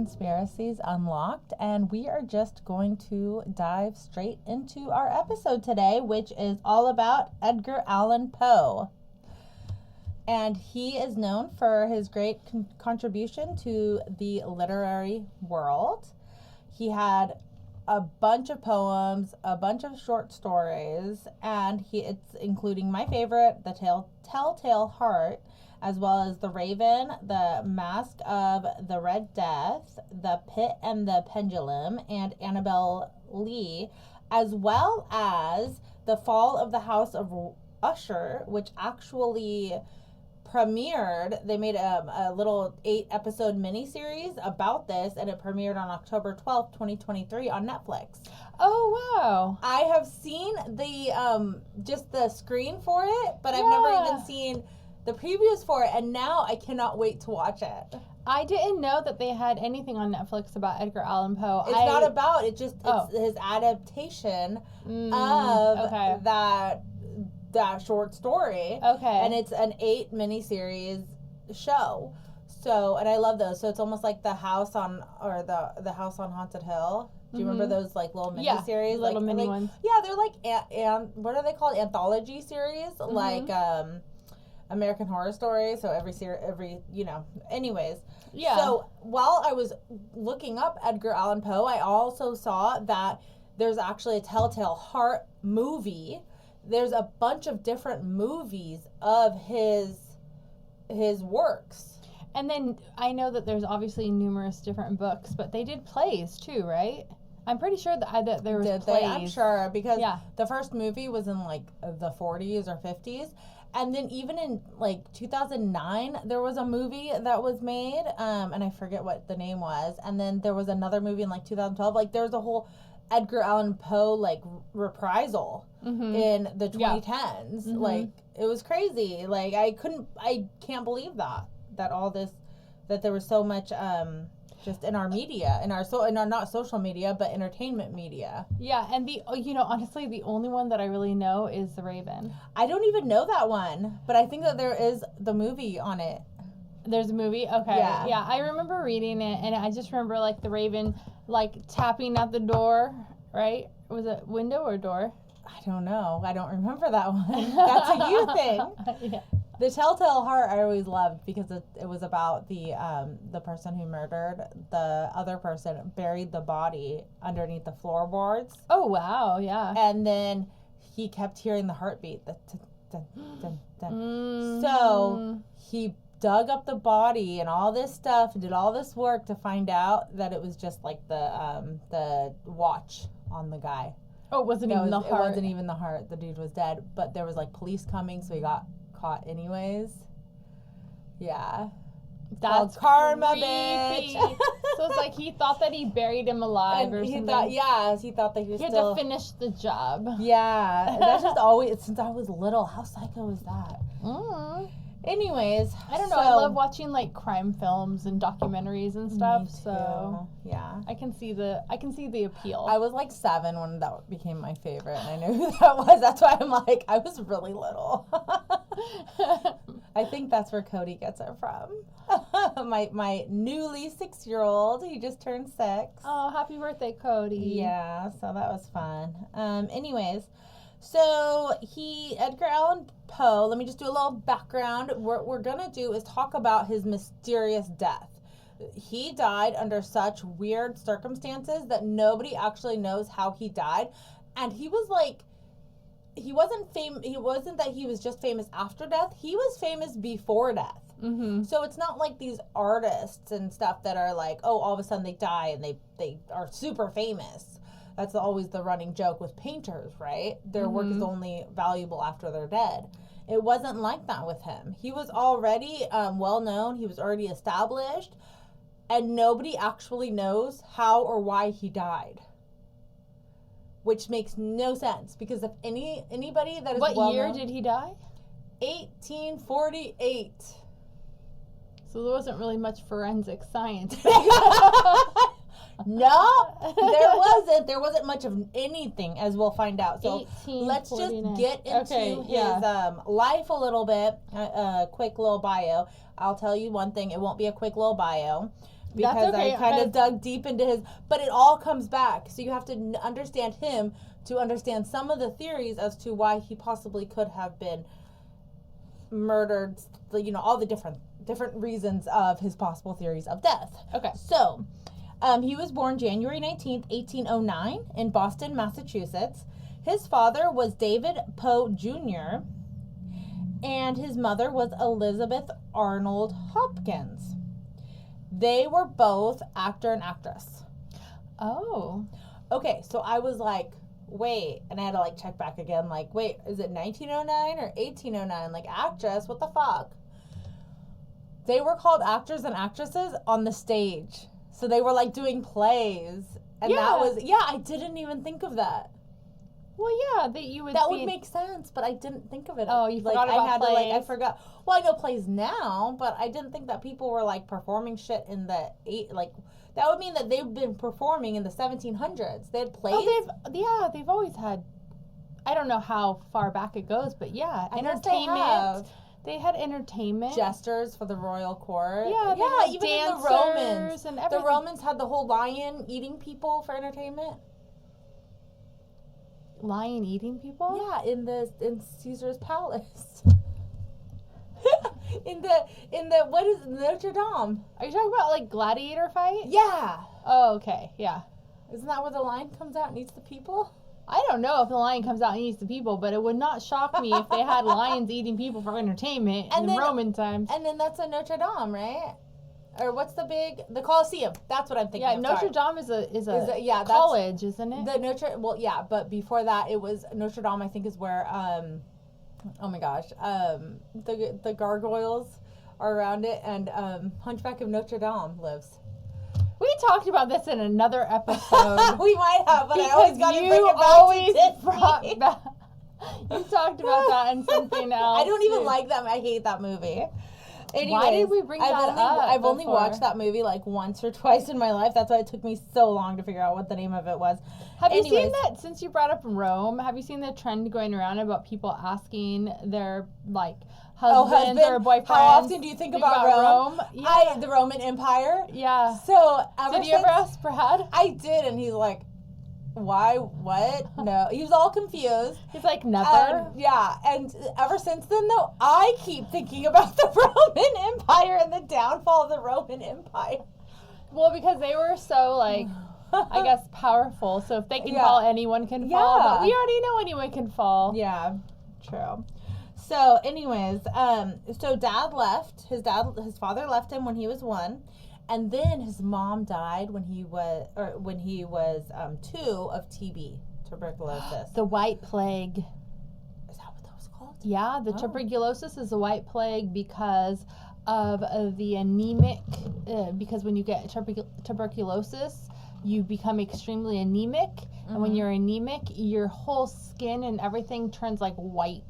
Conspiracies Unlocked, and we are just going to dive straight into our episode today, which is all about Edgar Allan Poe. And he is known for his great contribution to the literary world. He had a bunch of poems, a bunch of short stories, and it's including my favorite, The Telltale Heart, as well as The Raven, The Mask of the Red Death, The Pit and the Pendulum, and Annabel Lee, as well as The Fall of the House of Usher, which actually premiered. They made a little 8-episode miniseries about this, and it premiered on October 12th, 2023 on Netflix. Oh, wow. I have seen the just the screen for it, but I've never even seen the previews for it, and now I cannot wait to watch it. I didn't know that they had anything on Netflix about Edgar Allan Poe. It's not about it; it's his adaptation of that short story. Okay, and it's an 8 miniseries show. So, and I love those. So it's almost like the House on Haunted Hill. Do you remember those like little miniseries? Little mini ones. Yeah, they're like and what are they called? Anthology series, like American Horror Story. So every anyways. Yeah. So while I was looking up Edgar Allan Poe, I also saw that there's actually a Telltale Heart movie. There's a bunch of different movies of his works. And then I know that there's obviously numerous different books, but they did plays too, right? I'm pretty sure that there was plays. I'm sure, because the first movie was in like the 40s or 50s. And then even in like 2009, there was a movie that was made, and I forget what the name was. And then there was another movie in like 2012. Like there's a whole Edgar Allan Poe like reprisal in the 2010s. Like it was crazy. Like I can't believe that all this, that there was so much just in our media, in our not social media, but entertainment media. Yeah, and honestly, the only one that I really know is The Raven. I don't even know that one, but I think that there is the movie on it. There's a movie? Okay. Yeah, I remember reading it, and I just remember like The Raven like tapping at the door, right? Was it window or door? I don't know. I don't remember that one. That's a you thing. Yeah. The Telltale Heart I always loved because it was about the person who murdered the other person, buried the body underneath the floorboards. Oh, wow, yeah. And then he kept hearing the heartbeat. The dun, dun, dun. So he dug up the body and all this stuff and did all this work to find out that it was just like the watch on the guy. Oh, it wasn't even the heart. It wasn't even the heart. The dude was dead. But there was like police coming, so he got caught anyways. Yeah. That's karma, creepy. bitch. So it's like he thought that he buried him alive or something. He thought that he was had still... to finish the job. Yeah. That's just always, since I was little, how psycho is that? Anyways, I don't know. I love watching like crime films and documentaries and stuff. Me too. So yeah, I can see the appeal. I was like 7 when that became my favorite, and I knew who that was. That's why I'm like, I was really little. I think that's where Cody gets it from. my newly 6-year-old. He just turned 6. Oh, happy birthday, Cody! Yeah, so that was fun. Anyways. So Edgar Allan Poe, let me just do a little background. What we're going to do is talk about his mysterious death. He died under such weird circumstances that nobody actually knows how he died. And he was like, he wasn't that he was just famous after death. He was famous before death. So it's not like these artists and stuff that are like, oh, all of a sudden they die and they are super famous. That's always the running joke with painters, right? Their work is only valuable after they're dead. It wasn't like that with him. He was already well-known. He was already established. And nobody actually knows how or why he died. Which makes no sense. Because if anybody that is well-known... What year did he die? 1848. So there wasn't really much forensic science. No, there wasn't much of anything, as we'll find out. So let's just get into his life a little bit. A quick little bio. I'll tell you one thing, it won't be a quick little bio. because okay, I kind of dug deep into his, but it all comes back. So you have to understand him to understand some of the theories as to why he possibly could have been murdered, you know, all the different reasons of his possible theories of death. Okay. So, he was born January 19th, 1809 in Boston, Massachusetts. His father was David Poe Jr., and his mother was Elizabeth Arnold Hopkins. They were both actor and actress. Oh. Okay, so I was like, wait, and I had to like check back again, like, wait, is it 1909 or 1809? Like, actress, what the fuck? They were called actors and actresses on the stage. So they were like doing plays. And that was, I didn't even think of that. Well, yeah, that would make sense, but I didn't think of it. Oh, you forgot about plays. I forgot. Well, I know plays now, but I didn't think that people were like performing shit in the that would mean that they've been performing in the 1700s. They had plays. Oh, they've always had. I don't know how far back it goes, but yeah, entertainment. They had entertainment. Jesters for the royal court. Yeah, even in the Romans. And the Romans had the whole lion eating people for entertainment. Lion eating people? Yeah, in Caesar's palace. in the what is it, Notre Dame? Are you talking about like gladiator fight? Yeah. Oh, okay, yeah. Isn't that where the lion comes out and eats the people? I don't know if the lion comes out and eats the people, but it would not shock me if they had lions eating people for entertainment in the Roman times. And then that's a Notre Dame, right? Or what's the Colosseum? That's what I'm thinking. Yeah, Notre Dame is a college, isn't it? But before that, it was Notre Dame. I think is where oh my gosh, the gargoyles are around it, and Hunchback of Notre Dame lives. We talked about this in another episode. We might have, but I always got to bring it back to Disney. You talked about that in something else. I don't even like that. I hate that movie. Anyways, why did we bring that up? I've only watched that movie like once or twice in my life. That's why it took me so long to figure out what the name of it was. Have you seen that, since you brought up Rome, have you seen the trend going around about people asking their like husbands or boyfriends? How often do you think about Rome? Yeah. The Roman Empire? Yeah. So did you ever ask Brad? I did, and he's like, why? What? No. He was all confused. He's like, never. Yeah. And ever since then, though, I keep thinking about the Roman Empire and the downfall of the Roman Empire. Well, because they were so, like, I guess, powerful. So if they can fall, anyone can fall. But we already know anyone can fall. Yeah. True. So, anyways, so Dad left. His father left him when he was 1. And then his mom died when he was 2 of TB, tuberculosis. The White Plague. Is that what that was called? Yeah, the tuberculosis is the White Plague because of the anemic. Because when you get tuberculosis, you become extremely anemic, and when you're anemic, your whole skin and everything turns like white.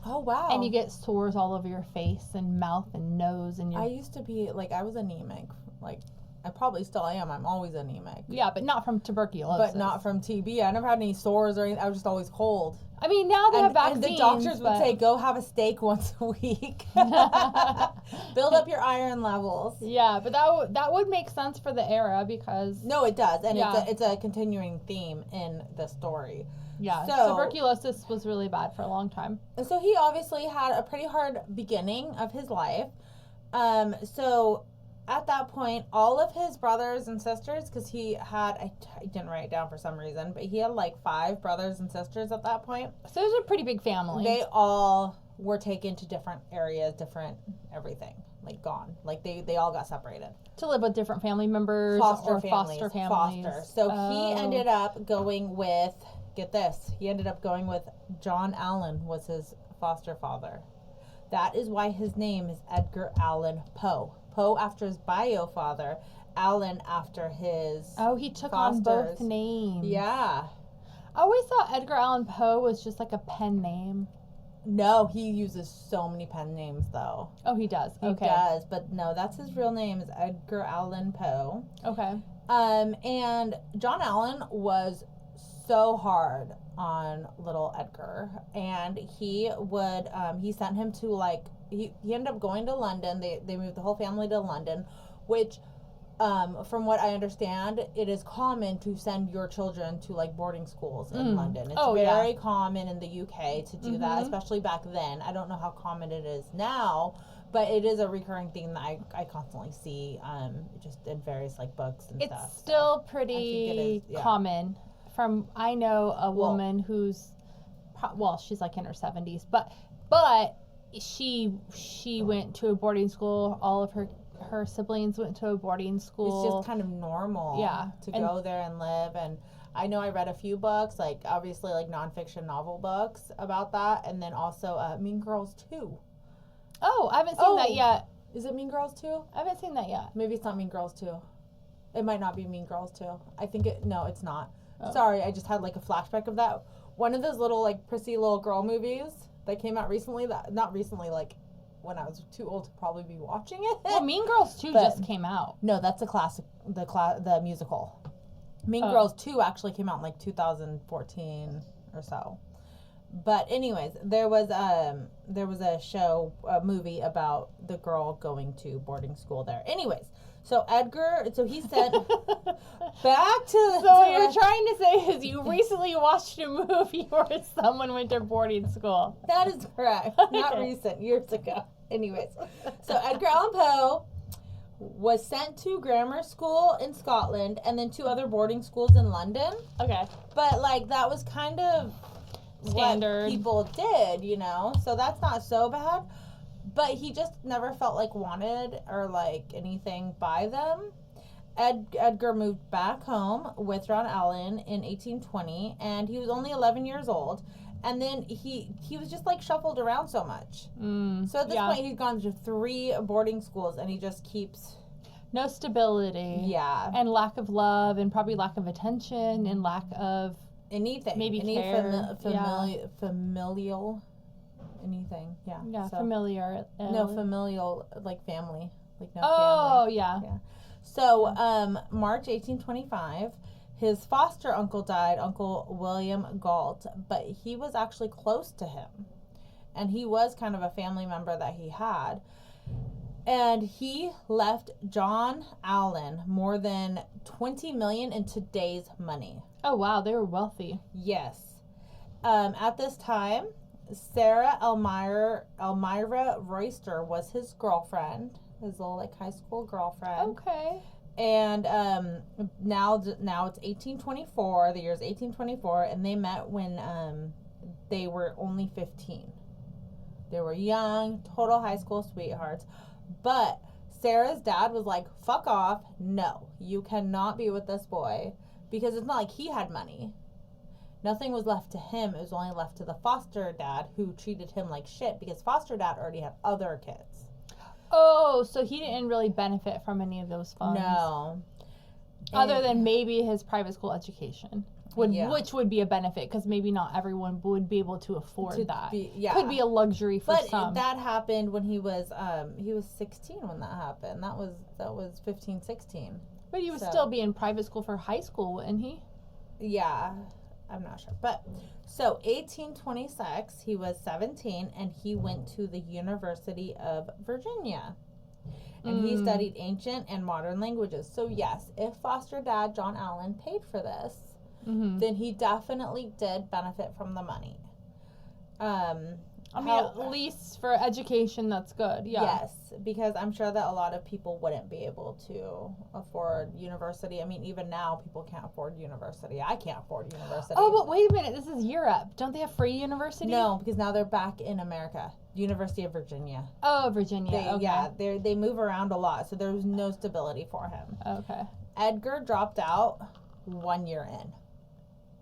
Oh, wow. And you get sores all over your face and mouth and nose and I used to be, like, I was anemic. Like, I probably still am. I'm always anemic. Yeah, but not from tuberculosis. But not from TB. I never had any sores or anything. I was just always cold. I mean, now they have vaccines. And the doctors would say, go have a steak once a week. Build up your iron levels. Yeah, but that would make sense for the era because... No, it does. And it's a continuing theme in the story. Yeah, so tuberculosis was really bad for a long time. And so he obviously had a pretty hard beginning of his life. So at that point, all of his brothers and sisters, because he had, I didn't write it down for some reason, but he had like 5 brothers and sisters at that point. So it was a pretty big family. They all were taken to different areas, different everything, like gone. Like they all got separated. To live with different family members foster or families. foster families. So he ended up going with, get this, he ended up going with John Allan was his foster father. That is why his name is Edgar Allan Poe. Poe after his bio father, Allan after his he took fosters. on both names. Yeah. I always thought Edgar Allan Poe was just like a pen name. No, he uses so many pen names though. Oh, he does. He does, but no, that's his real name is Edgar Allan Poe. Okay. And John Allan was so hard on little Edgar, and he would he sent him to like he ended up going to London. They moved the whole family to London, which from what I understand, it is common to send your children to like boarding schools in London. It's very common in the UK to do that, especially back then. I don't know how common it is now, but it is a recurring theme that I constantly see just in various like books and stuff. It's still pretty common. I know a woman who's, she's like in her 70s, but she went to a boarding school. All of her siblings went to a boarding school. It's just kind of normal to go there and live. And I know I read a few books, like obviously like nonfiction novel books about that, and then also Mean Girls 2. Oh, I haven't seen that yet. Is it Mean Girls 2? I haven't seen that yet. Maybe it's not Mean Girls 2. It might not be Mean Girls 2. I think no, it's not. Oh. Sorry, I just had like a flashback of that. One of those little like prissy little girl movies that came out recently, not recently, like when I was too old to probably be watching it. Well, Mean Girls 2 just came out. No, that's a classic, the musical. Mean Girls 2 actually came out in like 2014 or so. But anyways, there was a movie about the girl going to boarding school there. Anyways, so Edgar, he sent back to. So what you're trying to say is you recently watched a movie where someone went to boarding school. That is correct. Not recent, years ago. Anyways, so Edgar Allan Poe was sent to grammar school in Scotland and then 2 other boarding schools in London. Okay. But like that was kind of standard what people did, so that's not so bad. But he just never felt like wanted or like anything by them. Edgar moved back home with John Allen in 1820, and he was only 11 years old. And then he was just like shuffled around so much. So at this point, he's gone to 3 boarding schools, and he just keeps no stability. Yeah, and lack of love, and probably lack of attention, and lack of anything, maybe care, familial, anything, familiar. No, familial, like family, like no family. Yeah. So, March 1825, his foster uncle died, Uncle William Galt, but he was actually close to him, and he was kind of a family member that he had. And he left John Allen more than $20 million in today's money. Oh, wow. They were wealthy. Yes. At this time, Sarah Elmira Royster was his girlfriend, his little like high school girlfriend. Okay. And now it's 1824. The year's 1824, and they met when they were only 15. They were young, total high school sweethearts. But Sarah's dad was like, "Fuck off! No, you cannot be with this boy." Because it's not like he had money. Nothing was left to him. It was only left to the foster dad, who treated him like shit because foster dad already had other kids. Oh, so he didn't really benefit from any of those funds? No. Other than maybe his private school education, which would be a benefit because maybe not everyone would be able to afford that. Could be a luxury for some. But that happened when he was 16 when that happened. That was 15, 16. But he would still be in private school for high school, wouldn't he? Yeah, I'm not sure. But so 1826, he was 17, and he went to the University of Virginia. And he studied ancient and modern languages. So yes, if foster dad John Allen paid for this, then he definitely did benefit from the money. At least for education, that's good. Yeah. Yes, because I'm sure that a lot of people wouldn't be able to afford university. I mean, even now, people can't afford university. I can't afford university. Oh, but wait a minute. This is Europe. Don't they have free university? No, because now they're back in America. University of Virginia. Oh, Virginia. Okay. Yeah, they move around a lot, so there was no stability for him. Okay. Edgar dropped out 1 year in.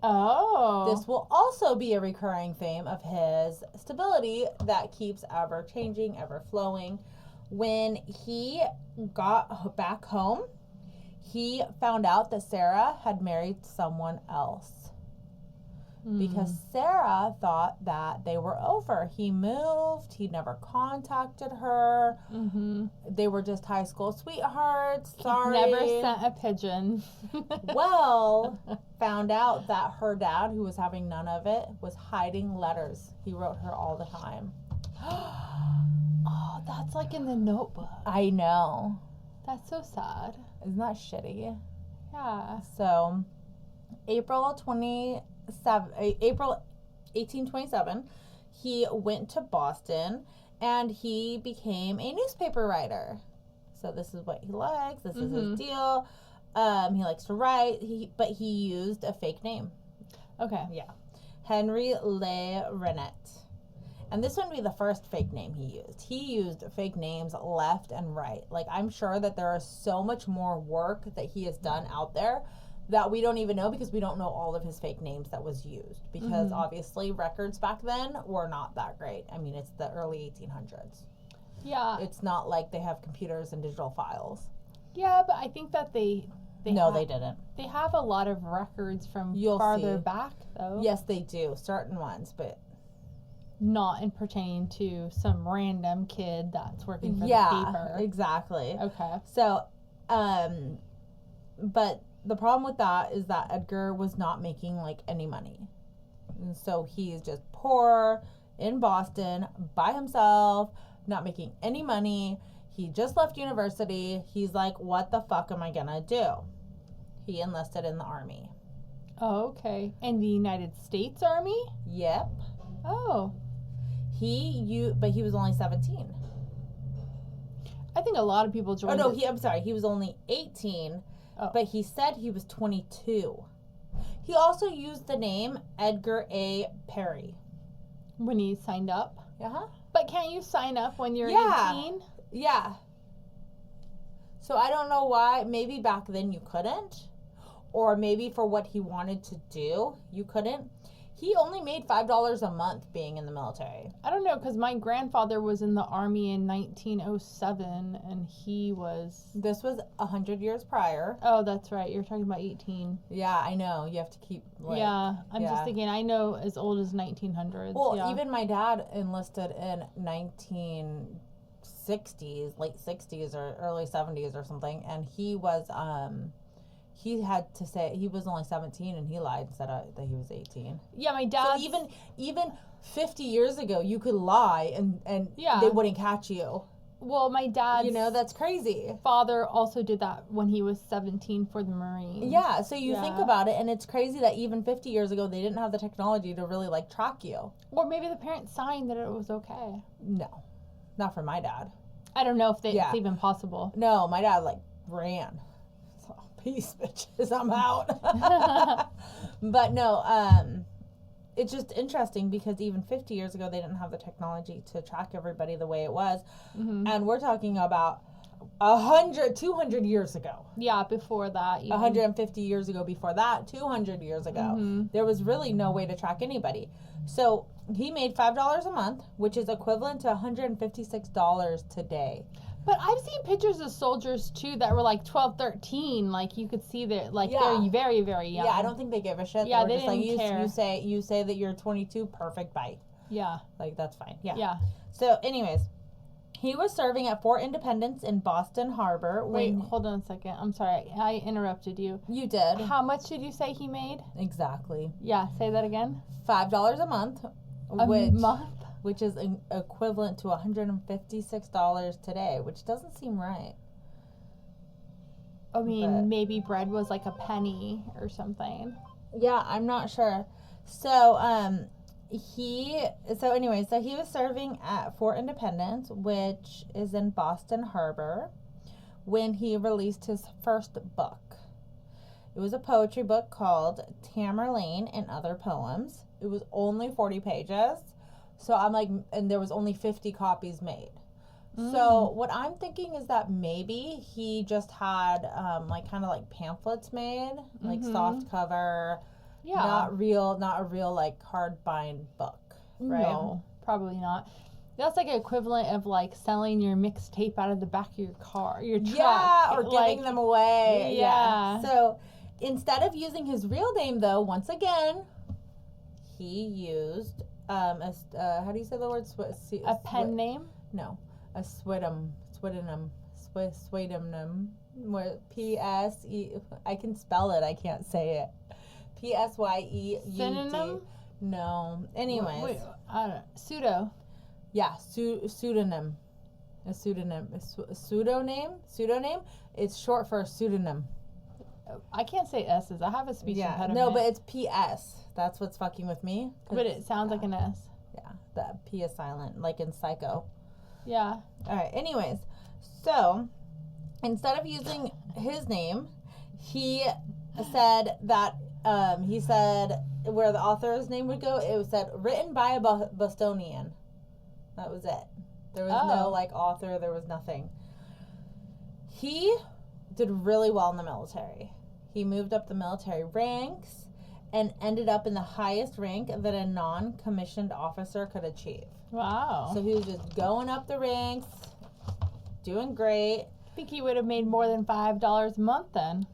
Oh. This will also be a recurring theme of his stability that keeps ever changing, ever flowing. When he got back home, he found out that Sarah had married someone else. Because Sarah thought that they were over. He moved. He never contacted her. They were just high school sweethearts. Sorry. Never sent a pigeon. Well, found out that her dad, who was having none of it, was hiding letters. He wrote her all the time. Oh, that's like in The Notebook. I know. That's so sad. Isn't that shitty? Yeah. So, April 1827, he went to Boston and he became a newspaper writer. So this is what he likes. This is his deal. He likes to write. But he used a fake name. Okay. Yeah, Henry Le Rennet. And this wouldn't be the first fake name he used. He used fake names left and right. Like, I'm sure that there is so much more work that he has done out there that we don't even know, because we don't know all of his fake names that was used. Because obviously records back then were not that great. I mean, it's the early 1800s. Yeah. It's not like they have computers and digital files. Yeah, but I think that they they didn't. They have a lot of records from farther back, though. Yes, they do. Certain ones, but not in pertaining to some random kid that's working for the paper. Exactly. Okay. So, but the problem with that is that Edgar was not making like any money. And so he's just poor in Boston by himself, not making any money. He just left university. He's like, what the fuck am I gonna do? He enlisted in the army. Oh, okay. In the United States Army? Yep. Oh. But he was only 17. I think a lot of people joined. Oh no, I'm sorry. He was only 18, but he said he was 22. He also used the name Edgar A. Perry when he signed up. Uh-huh. But can't you sign up when you're 18? Yeah. So I don't know why. Maybe back then you couldn't, or maybe for what he wanted to do, you couldn't. He only made $5 a month being in the military. I don't know, because my grandfather was in the Army in 1907, and he was... This was 100 years prior. Oh, that's right. You're talking about 18. Yeah, I know. You have to keep... I'm just thinking, I know as old as 1900s. Well, even my dad enlisted in 1960s, late 60s or early 70s or something, and he was... he had to say he was only 17, and he lied and said that he was 18. Yeah, my dad. So even 50 years ago, you could lie and they wouldn't catch you. Well, my dad. That's crazy. Father also did that when he was 17 for the Marines. Yeah, so you think about it, and it's crazy that even 50 years ago, they didn't have the technology to really like track you. Or maybe the parents signed that it was okay. No, not for my dad. I don't know if it's even possible. No, my dad like ran. Peace, bitches, I'm out. But no, it's just interesting because even 50 years ago, they didn't have the technology to track everybody the way it was. Mm-hmm. And we're talking about 200 years ago. Yeah, before that. Even. 150 years ago, before that, 200 years ago. Mm-hmm. There was really no way to track anybody. So he made $5 a month, which is equivalent to $156 today. But I've seen pictures of soldiers, too, that were like 12, 13. Like, you could see that, like, they're very, very young. Yeah, I don't think they give a shit. Yeah, they didn't just care. You say that you're 22, perfect, bye. Yeah. Like, that's fine. Yeah. Yeah. So, anyways, he was serving at Fort Independence in Boston Harbor. Wait, hold on a second. I'm sorry. I interrupted you. You did. How much did you say he made? Exactly. Yeah, say that again. $5 a month. A month? Which is equivalent to $156 today, which doesn't seem right. I mean, maybe bread was like a penny or something. Yeah, I'm not sure. So, he was serving at Fort Independence, which is in Boston Harbor, when he released his first book. It was a poetry book called Tamerlane and Other Poems. It was only 40 pages. So I'm like, and there was only 50 copies made. So what I'm thinking is that maybe he just had kind of like pamphlets made, like soft cover, not a real like hardbind book, right? No, probably not. That's like equivalent of like selling your mixtape out of the back of your car, your truck. Yeah, or giving them away. Yeah. So instead of using his real name, though, once again, he used how do you say the word? A pen name? No, a pseudonym. P-S-E. I can spell it. I can't say it. P-S-Y-E-U-D. Synonym? No. Anyways. Wait, I don't know. Pseudo. Yeah, pseudonym. A pseudonym. A pseudonym. It's short for a pseudonym. I can't say S's. I have a speech impediment. No, but it's PS. That's what's fucking with me. But it sounds like an S. Yeah, the P is silent, like in Psycho. Yeah. All right. Anyways, so instead of using his name, he said that he said where the author's name would go. It was said written by a Bostonian. That was it. There was no like author. There was nothing. He did really well in the military. He moved up the military ranks and ended up in the highest rank that a non-commissioned officer could achieve. Wow. So he was just going up the ranks, doing great. I think he would have made more than $5 a month then.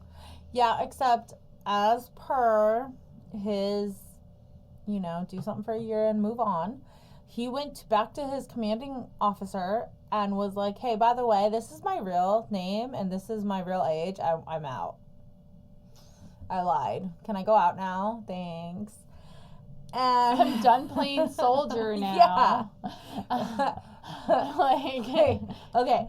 Yeah, except as per his, do something for a year and move on, he went back to his commanding officer and was like, hey, by the way, this is my real name and this is my real age. I'm out. I lied. Can I go out now? Thanks. And I'm done playing soldier now. Yeah. Like, okay.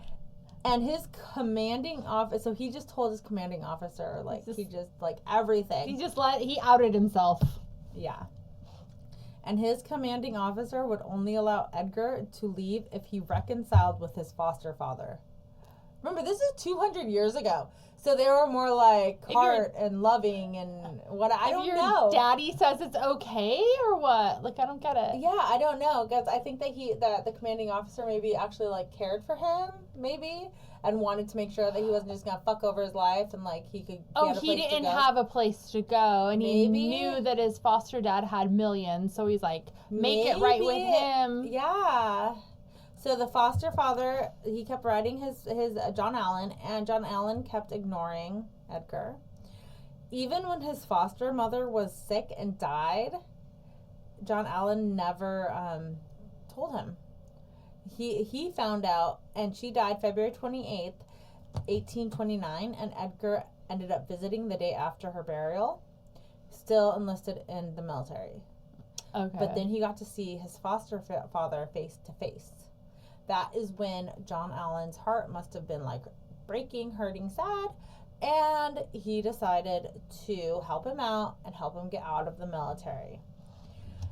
And his commanding officer, so he just told his commanding officer, like, he just everything. He outed himself. Yeah. And his commanding officer would only allow Edgar to leave if he reconciled with his foster father. Remember, this is 200 years ago. So they were more like cart and loving and what I don't know. Your daddy says it's okay or what? Like, I don't get it. Yeah, I don't know, because I think that the commanding officer maybe actually like cared for him, maybe, and wanted to make sure that he wasn't just gonna fuck over his life and like he could. He didn't have a place to go, and he knew that his foster dad had millions, so he's like, make it right with him. Yeah. So the foster father, he kept writing his John Allan, and John Allan kept ignoring Edgar. Even when his foster mother was sick and died, John Allan never told him. He found out, and she died February 28th, 1829, and Edgar ended up visiting the day after her burial, still enlisted in the military. Okay. But then he got to see his foster father face to face. That is when John Allan's heart must have been like breaking, hurting, sad, and he decided to help him out and help him get out of the military.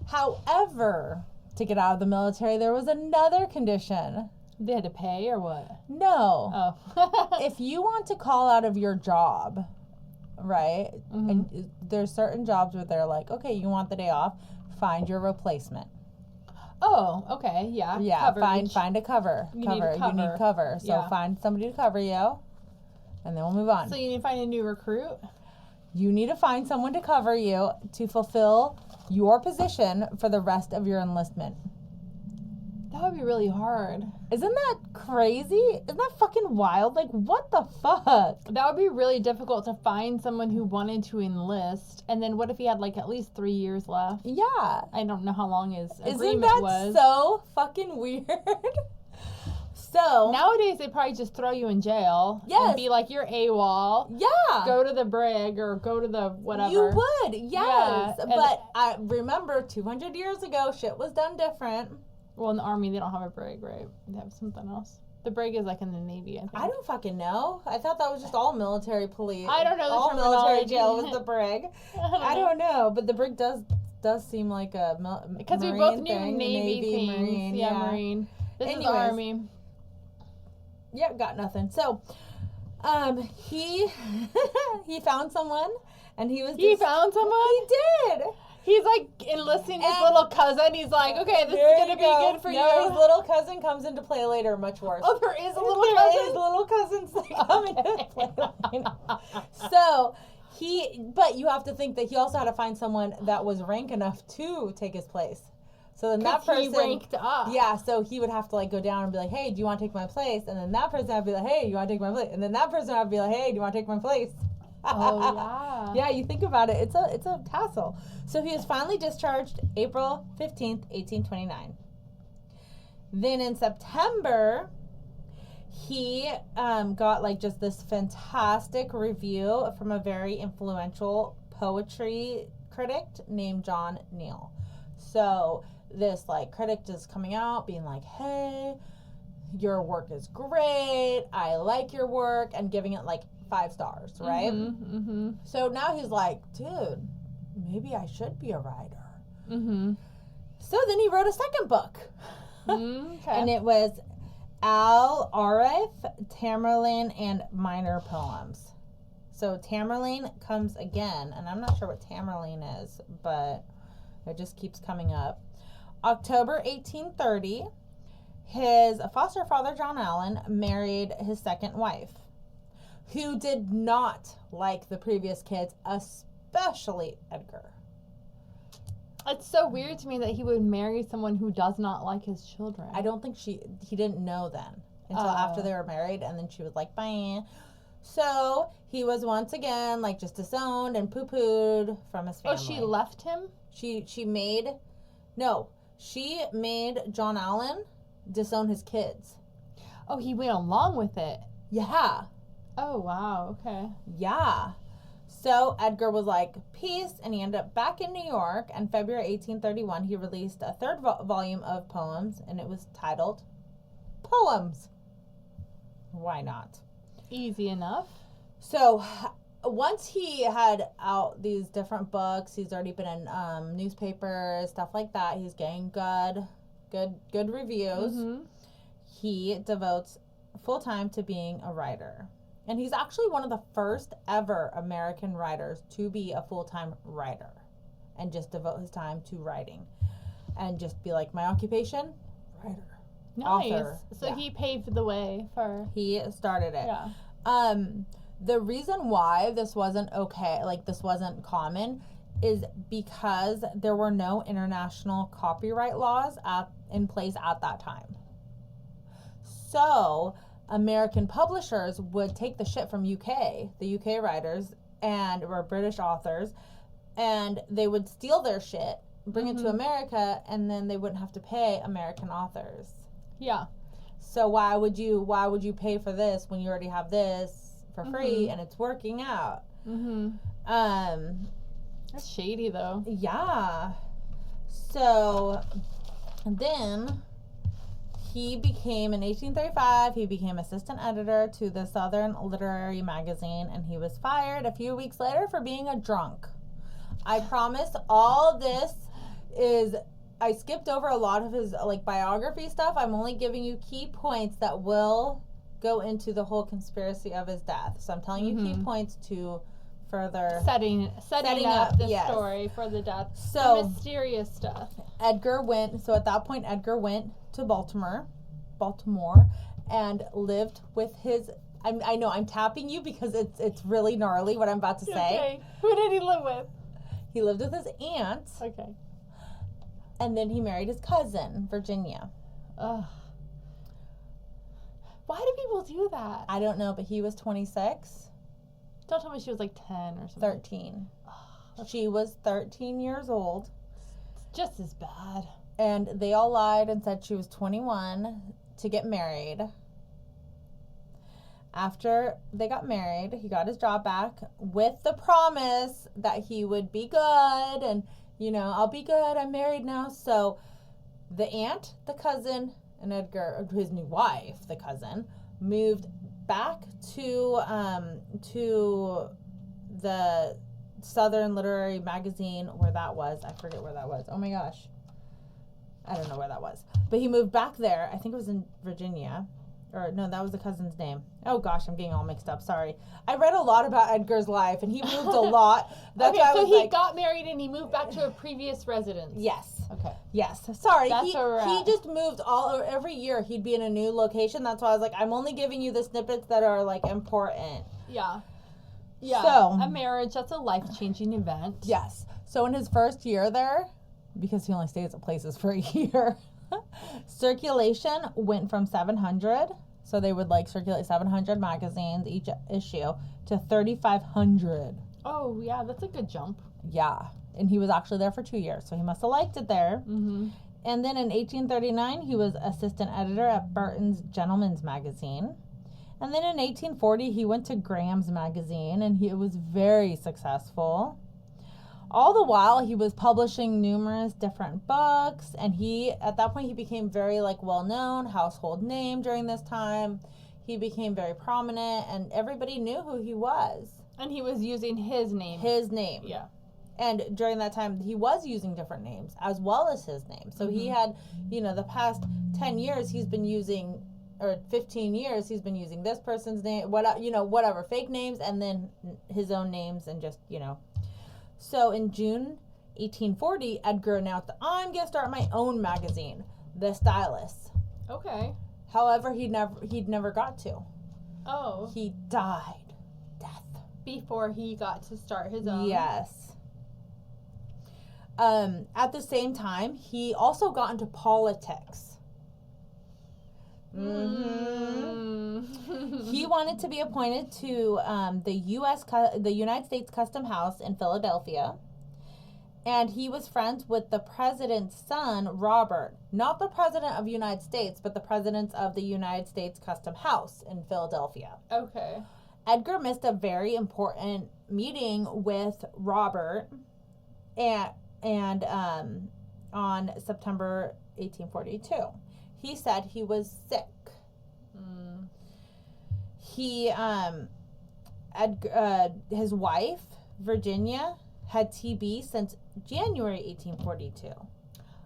However, to get out of the military, there was another condition. They had to pay or what? No. Oh. If you want to call out of your job, right, and there's certain jobs where they're like, okay, you want the day off, find your replacement. Oh, okay, yeah. Yeah, Coverage. find a cover. You need cover. So find somebody to cover you, and then we'll move on. So you need to find a new recruit? You need to find someone to cover you to fulfill your position for the rest of your enlistment. That would be really hard. Isn't that crazy? Isn't that fucking wild? Like, what the fuck? That would be really difficult to find someone who wanted to enlist. And then what if he had like at least 3 years left? Yeah. I don't know how long his agreement Isn't that was. so fucking weird? So nowadays they probably just throw you in jail. Yes. And be like, you're AWOL. Yeah. Go to the brig or go to the whatever. You would, yes. Yeah, but I remember 200 years ago, shit was done different. Well, in the Army, they don't have a brig, right? They have something else. The brig is like in the Navy, I think. I don't fucking know. I thought that was just all military police. I don't know the all military terminology. jail was the brig. I don't know, but the brig does seem like a because we Marine both knew thing. Navy things. Marine, yeah, Marine. This Anyways. is Army. Yeah, got nothing. So, he found someone, and he found someone? He did. He's like enlisting his little cousin. He's like, okay, this is going to be good for you. His little cousin comes into play later, much worse. Oh, there is a little cousin? His little cousins come into play later. So, but you have to think that he also had to find someone that was rank enough to take his place. So then that person, he ranked up. Yeah, so he would have to like go down and be like, hey, do you want to take my place? And then that person would be like, hey, you want to take my place? And then that person would be like, hey, do you want to take my place? Oh, yeah. Yeah, you think about it. It's a tassel. So he was finally discharged April 15th, 1829. Then in September, he got like just this fantastic review from a very influential poetry critic named John Neal. So this like critic is coming out being like, hey, your work is great. I like your work, and giving it like 5 stars, right? So now he's like, dude, maybe I should be a writer. So then he wrote a second book. And it was Al Arif, Tamerlane, and Minor Poems. So Tamerlane comes again, and I'm not sure what Tamerlane is, but it just keeps coming up. October 1830, his foster father, John Allan, married his second wife, who did not like the previous kids, especially Edgar. It's so weird to me that he would marry someone who does not like his children. I don't think he didn't know then until after they were married, and then she was like, bye. So he was once again like just disowned and poo-pooed from his family. Oh, she left him? She made John Allan disown his kids. Oh, he went along with it. Yeah. Oh, wow. Okay. Yeah. So Edgar was like, peace, and he ended up back in New York. And February 1831, he released a third volume of poems, and it was titled Poems. Why not? Easy enough. So once he had out these different books, he's already been in newspapers, stuff like that. He's getting good reviews. He devotes full time to being a writer. And he's actually one of the first ever American writers to be a full-time writer and just devote his time to writing and just be like, my occupation, writer. Nice. Author. So he paved the way for... He started it. Yeah. The reason why this wasn't okay, like this wasn't common, is because there were no international copyright laws in place at that time. So American publishers would take the shit from the UK writers or British authors, and they would steal their shit, bring it to America, and then they wouldn't have to pay American authors. Yeah. So why would you pay for this when you already have this for free and it's working out? That's shady though. Yeah. So then in 1835, he became assistant editor to the Southern Literary Magazine, and he was fired a few weeks later for being a drunk. I promise all this I skipped over a lot of his biography stuff. I'm only giving you key points that will go into the whole conspiracy of his death. So I'm telling you key points to further setting up the story for the death. So the mysterious stuff. At that point, Edgar went to Baltimore, and lived with his. I know I'm tapping you because it's really gnarly what I'm about to say. Okay. Who did he live with? He lived with his aunt. Okay. And then he married his cousin, Virginia. Ugh. Why do people do that? I don't know, but he was 26. Don't tell me she was like 10 or something. 13. She was 13 years old. It's just as bad. And they all lied and said she was 21 to get married. After they got married, he got his job back with the promise that he would be good and, I'll be good. I'm married now. So the aunt, the cousin, and Edgar, his new wife, the cousin, moved back to the Southern Literary Magazine, where that was. I forget where that was. Oh my gosh. I don't know where that was. But he moved back there. I think it was in Virginia. Or no, that was the cousin's name. Oh gosh, I'm getting all mixed up. Sorry. I read a lot about Edgar's life, and he moved a lot. That's okay, so he got married and he moved back to a previous residence. Yes. Okay. Yes. Sorry. That's he just moved every year. He'd be in a new location. That's why I was like, I'm only giving you the snippets that are important. Yeah. Yeah. So a marriage, that's a life-changing event. Yes. So in his first year there, because he only stays at places for a year, circulation went from 700, so they would circulate 700 magazines each issue, to 3,500. Oh yeah, that's a good jump. Yeah, and he was actually there for 2 years, so he must have liked it there. And then in 1839, he was assistant editor at Burton's Gentleman's Magazine. And then in 1840, he went to Graham's Magazine, and he was very successful. All the while, he was publishing numerous different books, and at that point, he became very, like, well-known, household name during this time. He became very prominent, and everybody knew who he was. And he was using his name. His name. Yeah. And during that time, he was using different names, as well as his name. So he had, the past 10 years, he's been using, or 15 years, he's been using this person's name, whatever, fake names, and then his own names, and just, So in June 1840, Edgar announced, I'm going to start my own magazine, The Stylus. Okay. However, he'd never got to. Oh. He died. Death. Before he got to start his own. Yes. At the same time, he also got into politics. He wanted to be appointed to the United States Custom House in Philadelphia, and he was friends with the president's son, Robert, not the president of the United States, but the president of the United States Custom House in Philadelphia. Okay. Edgar missed a very important meeting with Robert, and on September 1842. He said he was sick. He, his wife, Virginia, had TB since January 1842.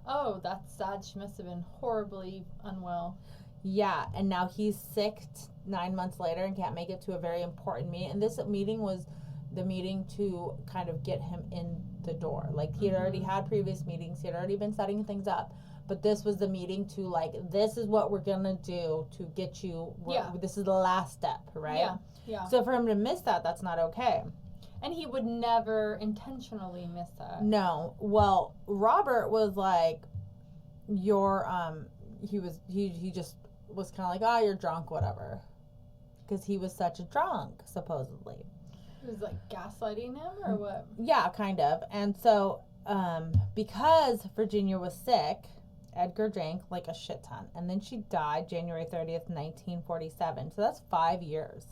Oh, that's sad. She must have been horribly unwell. Yeah, and now he's sick 9 months later and can't make it to a very important meeting. And this meeting was the meeting to kind of get him in the door. Like, he had already had previous meetings. He had already been setting things up. But this was the meeting to, like, this is what we're going to do to get you. This is the last step, right? Yeah. So for him to miss that, that's not okay. And he would never intentionally miss that. No. Well, Robert was like, he just was kind of like, oh, you're drunk, whatever. Because he was such a drunk, supposedly. It was like gaslighting him or what? Yeah, kind of. And so, because Virginia was sick, Edgar drank like a shit ton. And then she died January 30th, 1947. So that's 5 years.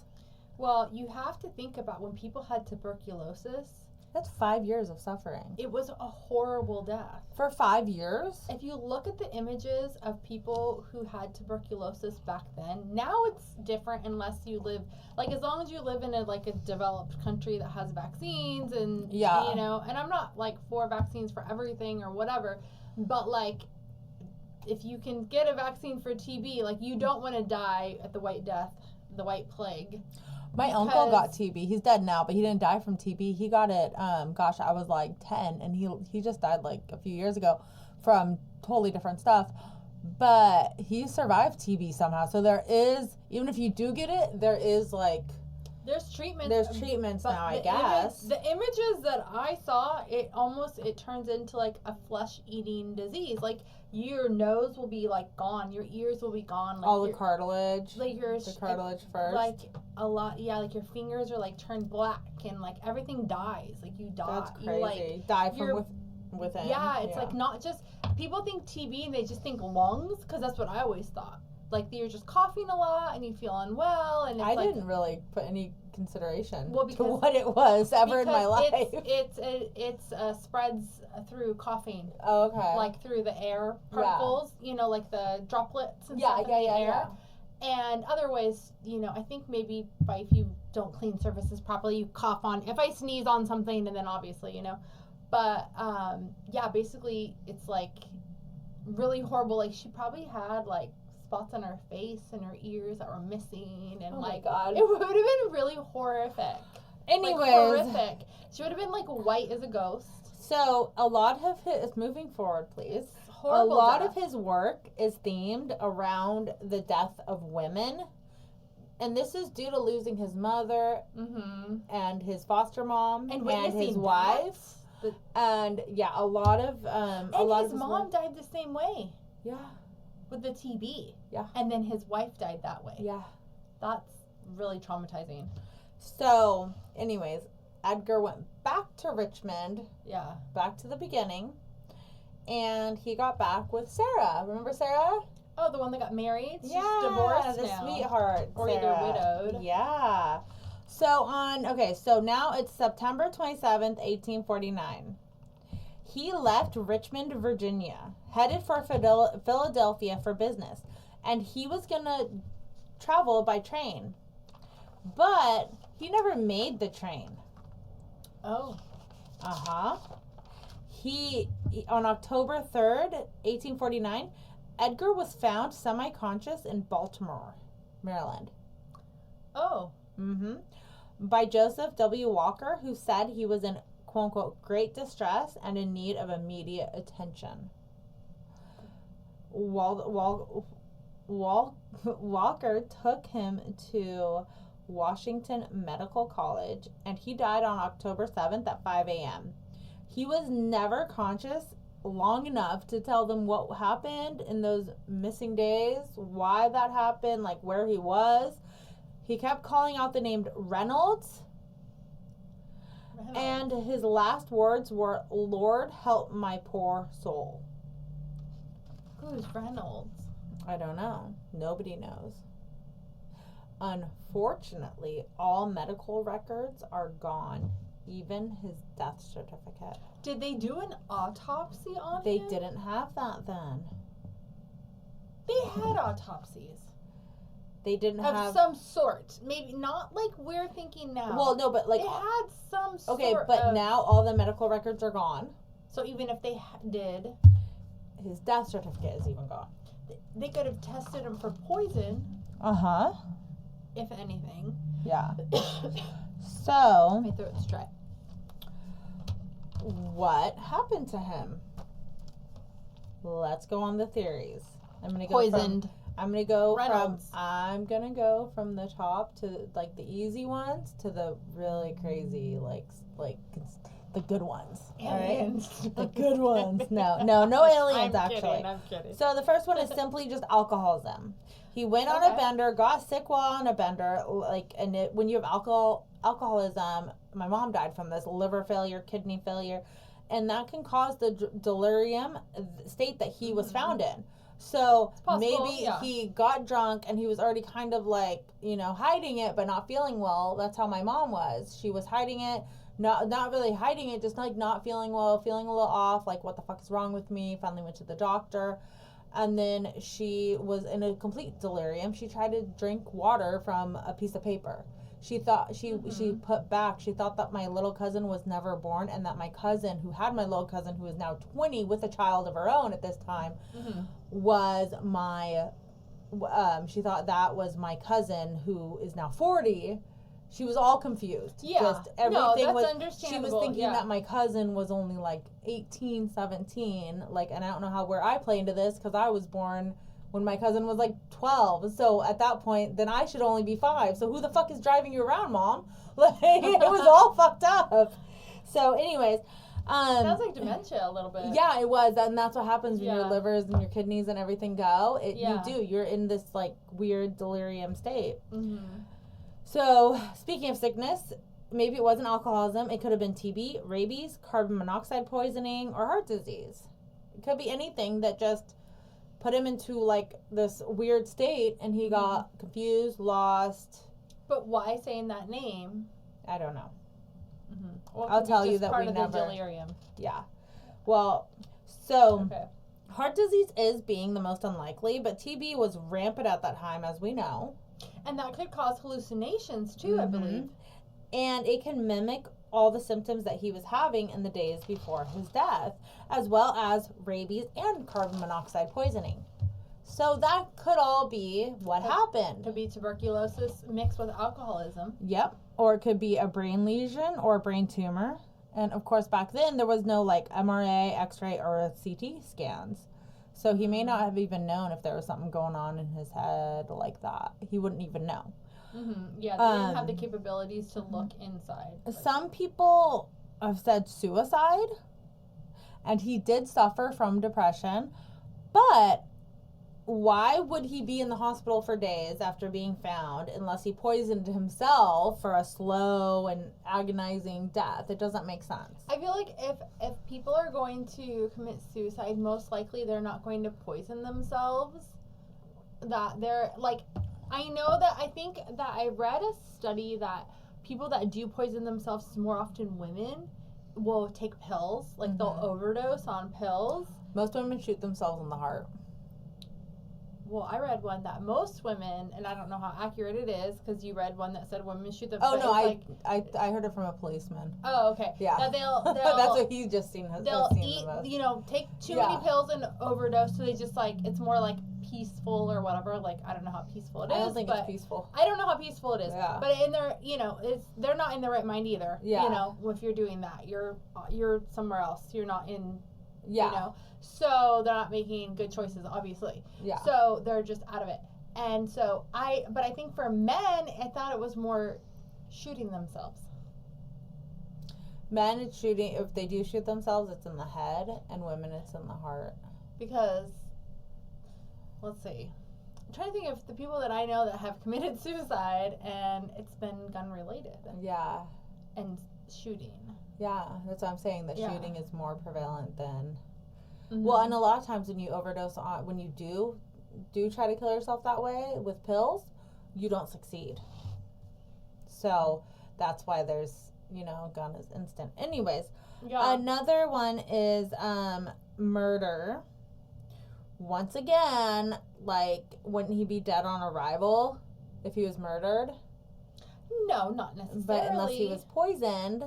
Well, you have to think about when people had tuberculosis. That's 5 years of suffering. It was a horrible death. For 5 years? If you look at the images of people who had tuberculosis back then, now it's different unless you live, like, as long as you live in a developed country that has vaccines and, and I'm not, like, for vaccines for everything or whatever, but, like, if you can get a vaccine for TB, like, you don't want to die at the White Death, the White Plague. My uncle got TB. He's dead now, but he didn't die from TB. He got it, I was like 10, and he just died like a few years ago from totally different stuff. But he survived TB somehow. So there is, even if you do get it, there is like... There's treatments. There's treatments now, I guess. The images that I saw, it turns into like a flesh-eating disease. Like, your nose will be like gone, your ears will be gone. Like, all the cartilage. Like the cartilage first. Like a lot, like your fingers are like turned black and like everything dies. Like, you die. That's crazy. You, like, die from within. Yeah, it's like not just, people think TB and they just think lungs, because that's what I always thought. Like, you're just coughing a lot and you feel unwell, and it's I didn't really put any consideration to what it was ever in my life. It spreads through coughing. Oh, okay. Like through the air particles, like the droplets and stuff in the air. And other ways, I think maybe if you don't clean surfaces properly, you cough on. If I sneeze on something, and then obviously, But basically, it's like really horrible. Like, she probably had like spots on her face and her ears that were missing, and my God, it would have been really horrific. Anyways, like, horrific. She would have been like white as a ghost. So a lot of his, moving forward, please. Horrible a lot death. of his work is themed around the death of women, and this is due to losing his mother and his foster mom and his wife. And a lot of his mom died the same way. Yeah. With the TB. Yeah. And then his wife died that way. Yeah. That's really traumatizing. So, anyways, Edgar went back to Richmond. Yeah. Back to the beginning. And he got back with Sarah. Remember Sarah? Oh, the one that got married? She's yeah, divorced the now. sweetheart. Or Sarah. either widowed. Yeah. So now it's September 27th, 1849. He left Richmond, Virginia, headed for Philadelphia for business, and he was going to travel by train. But he never made the train. Oh. Uh-huh. He on October 3rd, 1849, Edgar was found semi-conscious in Baltimore, Maryland. Oh. Mm-hmm. By Joseph W. Walker, who said he was in, quote-unquote, great distress and in need of immediate attention. Walker took him to Washington Medical College, and he died on October 7th at 5 a.m. He was never conscious long enough to tell them what happened in those missing days, why that happened, like where he was. He kept calling out the name Reynolds. And his last words were, "Lord, help my poor soul." Who's Reynolds? I don't know. Nobody knows. Unfortunately, all medical records are gone, even his death certificate. Did they do an autopsy on They him? didn't have that then. They had autopsies. They didn't Of have some sort. Maybe not like we're thinking now. Well, no, but like they had some sort okay, but of, now all the medical records are gone. So even if they did, His death certificate is even gone. they could have tested him for poison, Uh-huh. if anything. Yeah. So, My throat's dry. what happened to him? Let's go on the theories. I'm gonna go Poisoned. I'm gonna go Reynolds. from the top to like the easy ones to the really crazy like the good ones. Aliens. All right? The good ones. No aliens actually. I'm kidding. So the first one is simply just alcoholism. He went on a bender, got sick while on a bender, when you have alcoholism, my mom died from this, liver failure, kidney failure, and that can cause the delirium state that he was found in. So maybe he got drunk and he was already kind of like, hiding it but not feeling well. That's how my mom was. She was hiding it, not really hiding it, just like not feeling well, feeling a little off, like what the fuck is wrong with me? Finally went to the doctor. And then she was in a complete delirium. She tried to drink water from a piece of paper. She thought she thought that my little cousin was never born, and that my cousin, who had my little cousin, who is now 20 with a child of her own at this time, was my. She thought that was my cousin, who is now 40. She was all confused. Yeah. Just everything that's was. understandable. She was thinking that my cousin was only like 18, 17. And I don't know where I play into this because I was born when my cousin was like 12. So at that point, then I should only be 5. So who the fuck is driving you around, Mom? It was all fucked up. So anyways. Sounds like dementia a little bit. Yeah, it was. And that's what happens when your livers and your kidneys and everything go. You do. You're in this like weird delirium state. Mm-hmm. So speaking of sickness, maybe it wasn't alcoholism. It could have been TB, rabies, carbon monoxide poisoning, or heart disease. It could be anything that just put him into like this weird state, and he got confused, lost. But why saying that name? I don't know. Well, I'll tell you that part we of never. The delirium. Yeah. Well, so Okay. heart disease is being the most unlikely, but TB was rampant at that time, as we know. And that could cause hallucinations too, I believe. And it can mimic all the symptoms that he was having in the days before his death, as well as rabies and carbon monoxide poisoning. So that could all be what happened. Could be tuberculosis mixed with alcoholism. Yep. Or it could be a brain lesion or a brain tumor. And of course, back then, there was no like MRA, X-ray, or CT scans. So he may not have even known if there was something going on in his head like that. He wouldn't even know. Yeah, they didn't have the capabilities to look inside. Some people have said suicide, and he did suffer from depression. But why would he be in the hospital for days after being found unless he poisoned himself for a slow and agonizing death? It doesn't make sense. I feel like if people are going to commit suicide, most likely they're not going to poison themselves. That they're like, I think that I read a study that people that do poison themselves, more often women, will take pills. Like, they'll overdose on pills. Most women shoot themselves in the heart. Well, I read one that most women, and I don't know how accurate it is, because you read one that said women shoot themselves. Oh, no, I heard it from a policeman. Oh, okay. Yeah. That they'll That's what he's just seen. They'll eat, take too many pills and overdose, so they just, like, it's more, like, peaceful or whatever. Like, I don't know how peaceful it is. I don't think it's peaceful. I don't know how peaceful it is. Yeah. But in their, they're not in the right mind either. Yeah. If you're doing that, you're somewhere else. You're not in, yeah. So they're not making good choices, obviously. Yeah. So they're just out of it. And so but I think for men, I thought it was more shooting themselves. Men, it's shooting, if they do shoot themselves, it's in the head, and women, it's in the heart. Because, let's see. I'm trying to think of the people that I know that have committed suicide, and it's been gun related. Yeah. And shooting. Yeah, that's what I'm saying. That shooting is more prevalent than. Mm-hmm. Well, and a lot of times when you overdose on, when you do try to kill yourself that way with pills, you don't succeed. So that's why there's, gun is instant. Anyways, another one is murder. Once again, like, wouldn't he be dead on arrival if he was murdered? No, not necessarily. But unless he was poisoned.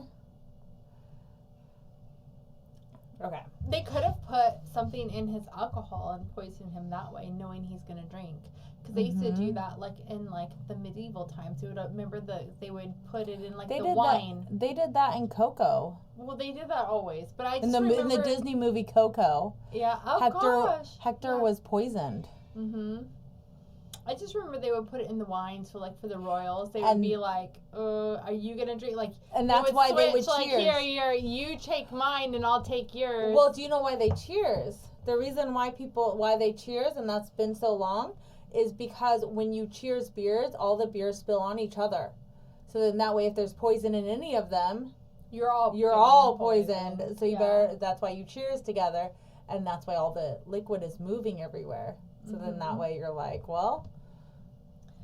Okay. They could have put something in his alcohol and poisoned him that way, knowing he's going to drink. Because they used to do that, like, in, like, the medieval times. They would put it in, like, the wine. They did that in Coco. Well, they did that always. But I just remember... In the Disney movie Coco. Yeah. Oh, Hector was poisoned. Mm-hmm. I just remember they would put it in the wine, so, like, for the royals, they would be like, are you going to drink? Like, and that's why they would cheers. Like, here, you take mine and I'll take yours. Well, do you know why they cheers? The reason why they cheers, and that's been so long, is because when you cheers beers, all the beers spill on each other. So then that way, if there's poison in any of them, you're all poisoned. So that's why you cheers together, and that's why all the liquid is moving everywhere. So then that way you're like, well,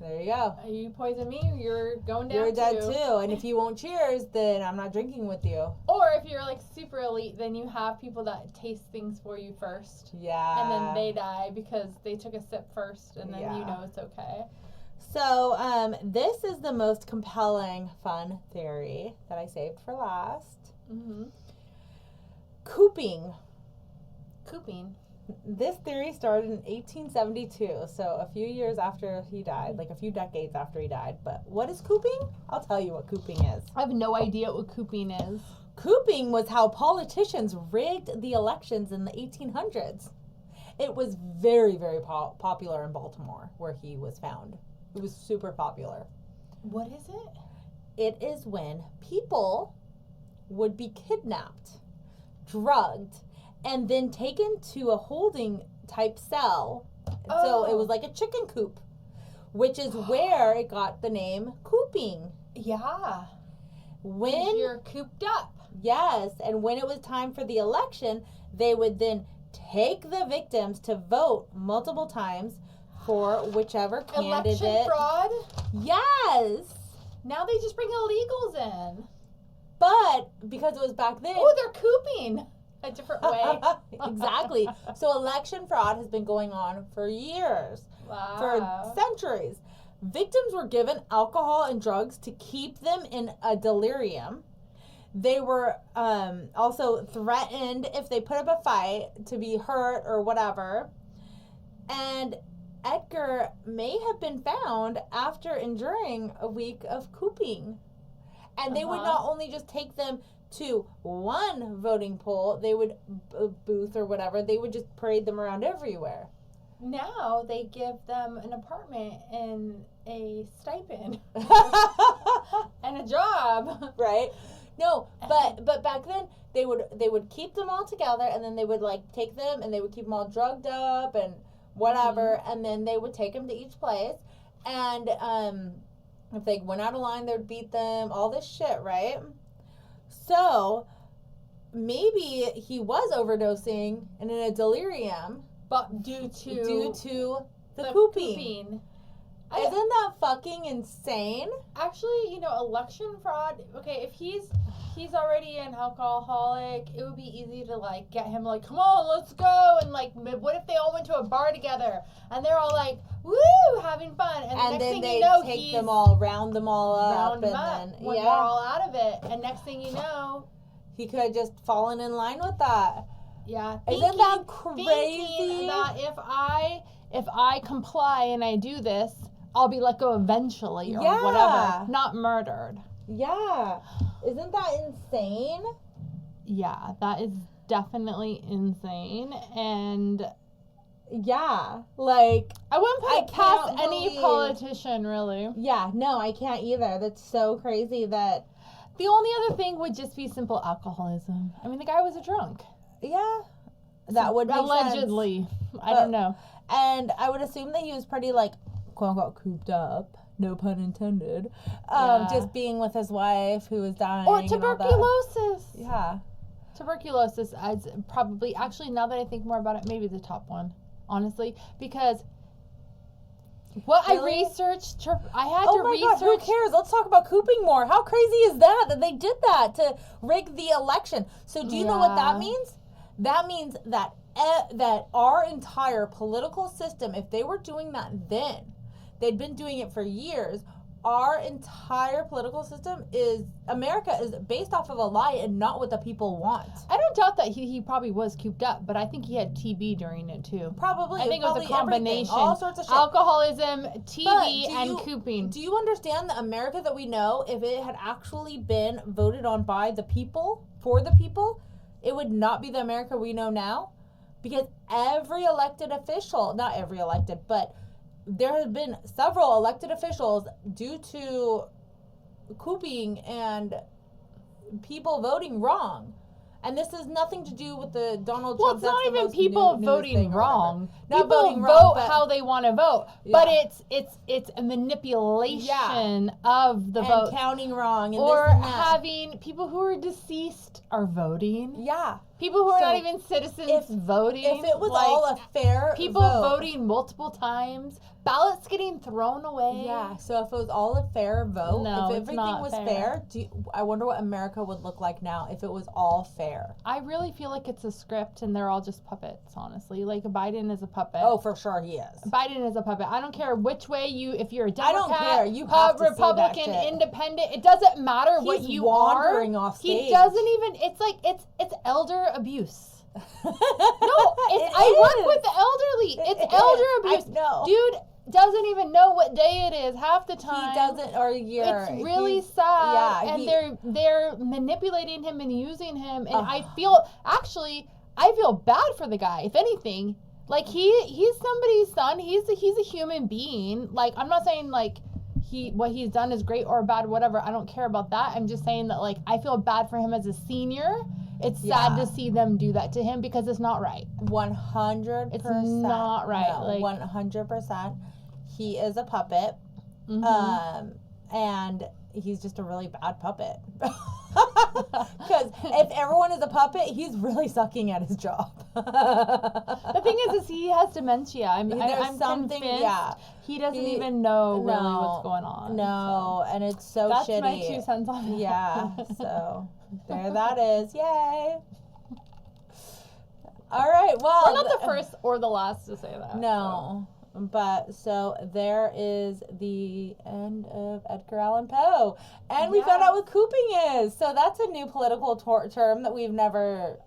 there you go. You poison me, you're going down. You're dead too. And if you won't cheers, then I'm not drinking with you. Or if you're like super elite, then you have people that taste things for you first. Yeah. And then they die because they took a sip first, and then you know it's okay. So this is the most compelling, fun theory that I saved for last. Mm-hmm. Cooping. This theory started in 1872, so a few years after he died, like a few decades after he died. But what is cooping? I'll tell you what cooping is. I have no idea what cooping is. Cooping was how politicians rigged the elections in the 1800s. It was very, very popular in Baltimore, where he was found. It was super popular. What is it? It is when people would be kidnapped, drugged, and then taken to a holding type cell. Oh. So it was like a chicken coop, which is where it got the name cooping. Yeah. When you're cooped up. Yes. And when it was time for the election, they would then take the victims to vote multiple times for whichever candidate. Election fraud? Yes. Now they just bring illegals in. But because it was back then. Oh, they're cooping. A different way. Exactly. So election fraud has been going on for years. Wow. For centuries. Victims were given alcohol and drugs to keep them in a delirium. They were also threatened if they put up a fight to be hurt or whatever. And Edgar may have been found after enduring a week of cooping. And they would not only just take them to one voting poll, they would booth or whatever, they would just parade them around everywhere. Now they give them an apartment and a stipend and a job, right? No, but back then they would keep them all together, and then they would like take them and they would keep them all drugged up and whatever, and then they would take them to each place, and if they went out of line, they would beat them, all this shit, right? So, maybe he was overdosing and in a delirium. But due to the cooping. Isn't that fucking insane? Actually, election fraud. Okay, if he's already an alcoholic, it would be easy to like get him like, come on, let's go, and like, what if they all went to a bar together and they're all like, woo, having fun, and the next then thing they you know, take them all, round them all up, round them up and then when they're all out of it, and next thing you know, he could have just fallen in line with that. yeah, Isn't that thinking crazy? that if I comply and I do this, I'll be let go eventually or whatever, not murdered. Yeah. Isn't that insane? Yeah, that is definitely insane. And yeah, like, I wouldn't put it past any politician, really. Yeah, no, I can't either. That's so crazy that... The only other thing would just be simple alcoholism. I mean, the guy was a drunk. Yeah. That would make allegedly. sense. I don't know. And I would assume that he was pretty, like, quote-unquote, cooped up. No pun intended. Just being with his wife who was dying. Or tuberculosis. Yeah. Tuberculosis is probably, actually, now that I think more about it, maybe the top one, honestly. Because what I researched, I had to research. God, who cares? Let's talk about cooping more. How crazy is that they did that to rig the election? So do you know what that means? That means that that our entire political system, if they were doing that then, they'd been doing it for years. Our entire political system America is based off of a lie and not what the people want. I don't doubt that he probably was cooped up, but I think he had TB during it too. Probably. I think it was a combination. All sorts of shit. Alcoholism, TB, and cooping. Do you understand the America that we know, if it had actually been voted on by the people, for the people, it would not be the America we know now? Because every elected official, not every elected, but there have been several elected officials due to cooping and people voting wrong. And this has nothing to do with the Donald Trump. Well, it's not even people voting wrong. Not people voting wrong, vote how they want to vote, but it's a manipulation of the vote, counting wrong, and or this and that. having people who are deceased are voting. Yeah, people who are not even citizens voting. If it was all a fair people vote, voting multiple times, ballots getting thrown away. Yeah, so if it was all a fair vote, no, if everything was fair, I wonder what America would look like now if it was all fair. I really feel like it's a script and they're all just puppets, honestly. Like, Biden is a puppet. Oh, for sure he is. Biden is a puppet. I don't care which way if you're a Democrat, I don't care. You have to Republican, see that shit. Independent, it doesn't matter what you wandering are. Off stage. He doesn't even, it's like, it's elder abuse. No, I work with the elderly. It's elder abuse. I know. Dude doesn't even know what day it is half the time. He doesn't, or a year. It's really sad. Yeah, and they're manipulating him and using him. And I feel bad for the guy. If anything, like he's somebody's son. He's a human being. Like, I'm not saying like what he's done is great or bad, whatever. I don't care about that. I'm just saying that, like, I feel bad for him as a senior. It's sad to see them do that to him because it's not right. 100%. It's not right. No, like 100%. He is a puppet. Mm-hmm. And he's just a really bad puppet. Because if everyone is a puppet, he's really sucking at his job. The thing is he has dementia. I'm something, convinced he doesn't even know really what's going on. No, and it's so that's shitty. That's my 2 cents on it. Yeah, so there that is. Yay. All right, well. We're not the first or the last to say that. No. So. But so there is the end of Edgar Allan Poe. And we found out what cooping is. So that's a new political term that we've never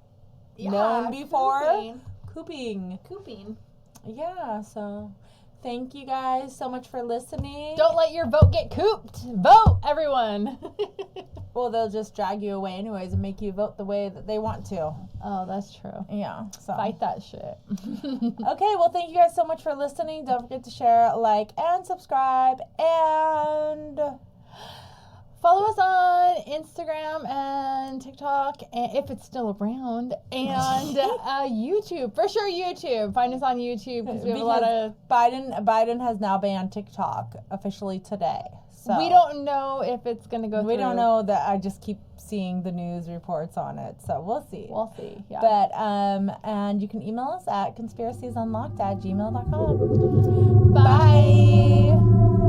known before. Cooping. Yeah, so thank you guys so much for listening. Don't let your vote get cooped. Vote, everyone. Well, they'll just drag you away anyways and make you vote the way that they want to. Oh, that's true. Yeah. So fight that shit. Okay, well, thank you guys so much for listening. Don't forget to share, like, and subscribe. And follow us on Instagram and TikTok, and if it's still around, and YouTube. For sure, YouTube. Find us on YouTube because we have a lot of... Biden has now banned TikTok officially today. So we don't know if it's going to go through. We don't know that. I just keep seeing the news reports on it. So we'll see. Yeah. But, and you can email us at conspiraciesunlocked@gmail.com. Bye.